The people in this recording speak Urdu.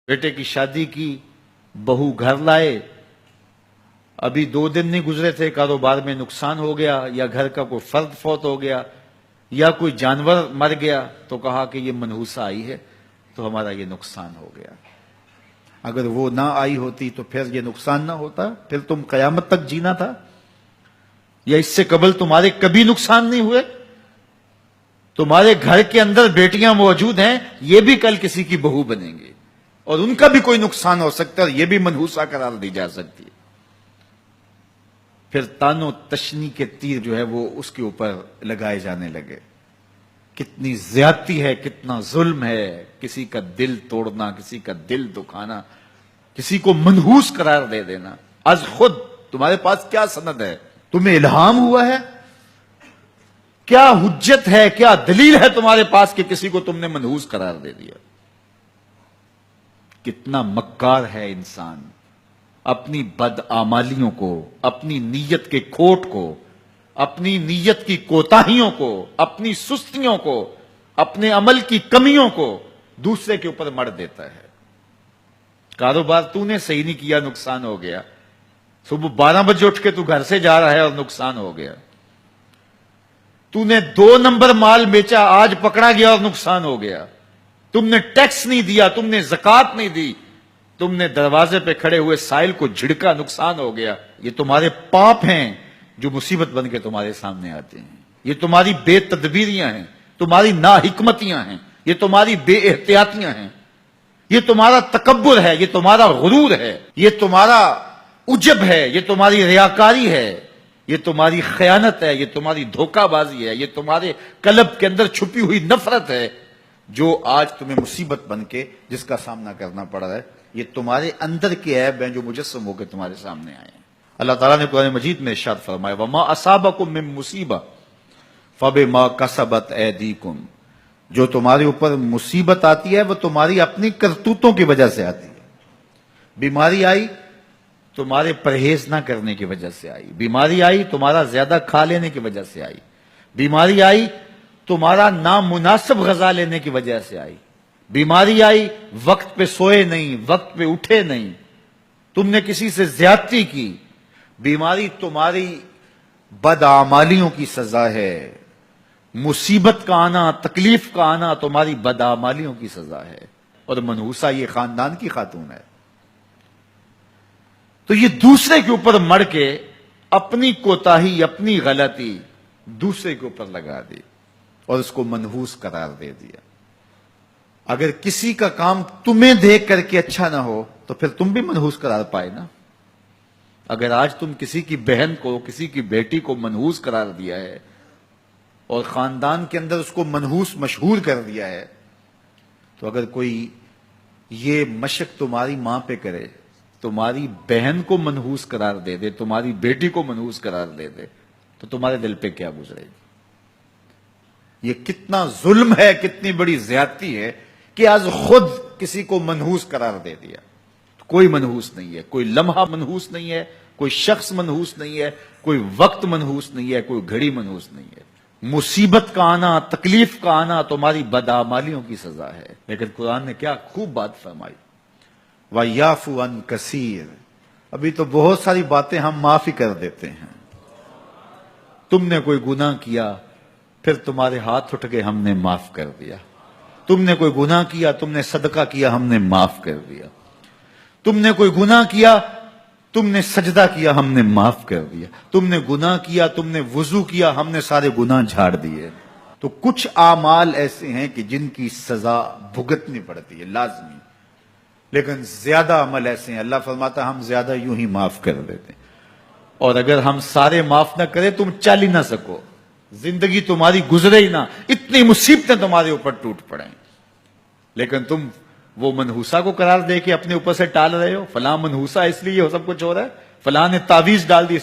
بیٹے کی شادی کی، بہو گھر لائے، ابھی 2 دن نہیں گزرے تھے کاروبار میں نقصان ہو گیا، یا گھر کا کوئی فرد فوت ہو گیا، یا کوئی جانور مر گیا، تو کہا کہ یہ منحوسہ آئی ہے تو ہمارا یہ نقصان ہو گیا۔ اگر وہ نہ آئی ہوتی تو پھر یہ نقصان نہ ہوتا، پھر تم قیامت تک جینا تھا، یا اس سے قبل تمہارے کبھی نقصان نہیں ہوئے۔ تمہارے گھر کے اندر بیٹیاں موجود ہیں، یہ بھی کل کسی کی بہو بنیں گے، اور ان کا بھی کوئی نقصان ہو سکتا ہے، اور یہ بھی منحوسہ قرار دی جا سکتی ہے۔ پھر تانو تشنی کے تیر جو ہے وہ اس کے اوپر لگائے جانے لگے۔ کتنی زیادتی ہے، کتنا ظلم ہے، کسی کا دل توڑنا، کسی کا دل دکھانا، کسی کو منحوس قرار دے دینا۔ از خود تمہارے پاس کیا سند ہے؟ تمہیں الہام ہوا ہے؟ کیا حجت ہے، کیا دلیل ہے تمہارے پاس کہ کسی کو تم نے منحوس قرار دے دیا؟ کتنا مکار ہے انسان، اپنی بدعمالیوں کو، اپنی نیت کے کھوٹ کو، اپنی نیت کی کوتاہیوں کو، اپنی سستیوں کو، اپنے عمل کی کمیوں کو دوسرے کے اوپر مڑ دیتا ہے۔ کاروبار تو نے صحیح نہیں کیا، نقصان ہو گیا۔ صبح 12 بجے اٹھ کے تو گھر سے جا رہا ہے اور نقصان ہو گیا۔ تو نے 2 نمبر مال بیچا، آج پکڑا گیا اور نقصان ہو گیا۔ تم نے ٹیکس نہیں دیا، تم نے زکات نہیں دی، تم نے دروازے پہ کھڑے ہوئے سائل کو جھڑکا، نقصان ہو گیا۔ یہ تمہارے پاپ ہیں جو مصیبت بن کے تمہارے سامنے آتے ہیں۔ یہ تمہاری بے تدبیریاں ہیں، تمہاری ناحکمتیاں ہیں، یہ تمہاری بے احتیاطیاں ہیں، یہ تمہارا تکبر ہے، یہ تمہارا غرور ہے، یہ تمہارا عجب ہے، یہ تمہاری ریاکاری ہے، یہ تمہاری خیانت ہے، یہ تمہاری دھوکہ بازی ہے، یہ تمہارے قلب کے اندر چھپی ہوئی نفرت ہے، جو آج تمہیں مصیبت بن کے جس کا سامنا کرنا پڑ رہا ہے۔ یہ تمہارے اندر کے عیب ہیں جو مجسم ہو کے تمہارے سامنے آئے ہیں۔ اللہ تعالیٰ نے قرآن مجید میں ارشاد فرمایا وَمَا أَصَابَكُم مِّن مُّصِيبَةٍ فَبِمَا كَسَبَتْ أَيْدِيكُمْ، جو تمہارے اوپر مصیبت آتی ہے وہ تمہاری اپنی کرتوتوں کی وجہ سے آتی ہے۔ بیماری آئی تمہارے پرہیز نہ کرنے کی وجہ سے آئی، بیماری آئی تمہارا زیادہ کھا لینے کی وجہ سے آئی، بیماری آئی تمہارا نامناسب غذا لینے کی وجہ سے آئی، بیماری آئی وقت پہ سوئے نہیں، وقت پہ اٹھے نہیں، تم نے کسی سے زیادتی کی، بیماری تمہاری بدعمالیوں کی سزا ہے، مصیبت کا آنا، تکلیف کا آنا تمہاری بدعمالیوں کی سزا ہے۔ اور منحوسہ یہ خاندان کی خاتون ہے، تو یہ دوسرے کے اوپر مڑ کے اپنی کوتاہی، اپنی غلطی دوسرے کے اوپر لگا دی اور اس کو منحوس قرار دے دیا۔ اگر کسی کا کام تمہیں دیکھ کر کے اچھا نہ ہو تو پھر تم بھی منحوس قرار پائے نا۔ اگر آج تم کسی کی بہن کو، کسی کی بیٹی کو منحوس قرار دیا ہے اور خاندان کے اندر اس کو منحوس مشہور کر دیا ہے، تو اگر کوئی یہ مشق تمہاری ماں پہ کرے، تمہاری بہن کو منحوس قرار دے دے، تمہاری بیٹی کو منحوس قرار دے دے، تو تمہارے دل پہ کیا گزرے گی؟ یہ کتنا ظلم ہے، کتنی بڑی زیادتی ہے کہ آج خود کسی کو منحوس قرار دے دیا۔ کوئی منحوس نہیں ہے، کوئی لمحہ منحوس نہیں ہے، کوئی شخص منحوس نہیں ہے، کوئی وقت منحوس نہیں ہے، کوئی گھڑی منحوس نہیں ہے۔ مصیبت کا آنا، تکلیف کا آنا تمہاری بدعمالیوں کی سزا ہے۔ لیکن قرآن نے کیا خوب بات فرمائی، وَيَعْفُو عَن كَثِيرٍ، ابھی تو بہت ساری باتیں ہم معاف ہی کر دیتے ہیں۔ تم نے کوئی گناہ کیا، پھر تمہارے ہاتھ اٹھ کے ہم نے معاف کر دیا۔ تم نے کوئی گناہ کیا، تم نے صدقہ کیا، ہم نے معاف کر دیا۔ تم نے کوئی گناہ کیا، تم نے سجدہ کیا، ہم نے معاف کر دیا۔ تم نے گناہ کیا، تم نے وضو کیا، ہم نے سارے گناہ جھاڑ دیے۔ تو کچھ اعمال ایسے ہیں کہ جن کی سزا بھگتنی پڑتی ہے لازمی، لیکن زیادہ عمل ایسے ہیں اللہ فرماتا ہے ہم زیادہ یوں ہی معاف کر دیتے ہیں، اور اگر ہم سارے معاف نہ کریں تم چل ہی نہ سکو، زندگی تمہاری گزرے ہی نہ، اتنی مصیبتیں تمہارے اوپر ٹوٹ پڑیں، لیکن تم وہ منحوسہ کو قرار دے کے اپنے اوپر سے ٹال رہے ہو۔ فلاں منحوسہ اس لیے یہ سب کچھ ہو رہا ہے، فلاں نے تعویذ ڈال دی۔